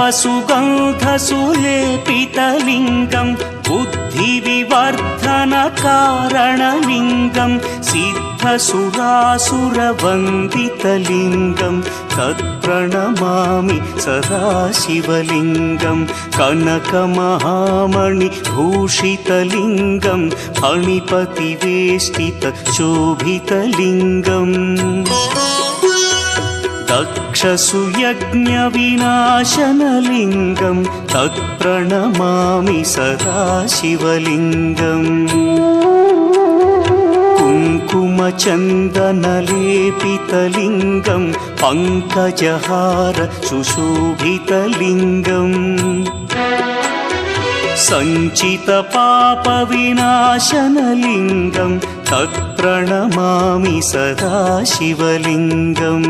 सर्वसुगन्धसुलेपितलिङ्गं बुद्धिविवर्धनकारणलिङ्गं सिद्धसुरासुरवन्दितलिङ्गं तत्प्रणमामि सदाशिवलिङ्गं कनकमहामणिभूषितलिङ्गं फणिपतिवेष्टितशोभितलिङ्गम् दक्षसुयज्ञविनाशनलिङ्गं तत्प्रणमामि सदाशिवलिङ्गम् कुङ्कुमचन्दनलेपितलिङ्गं पङ्कजहार सुशोभितलिङ्गम् सञ्चितपापविनाशनलिङ्गं तत्प्रणमामि सदाशिवलिङ्गम्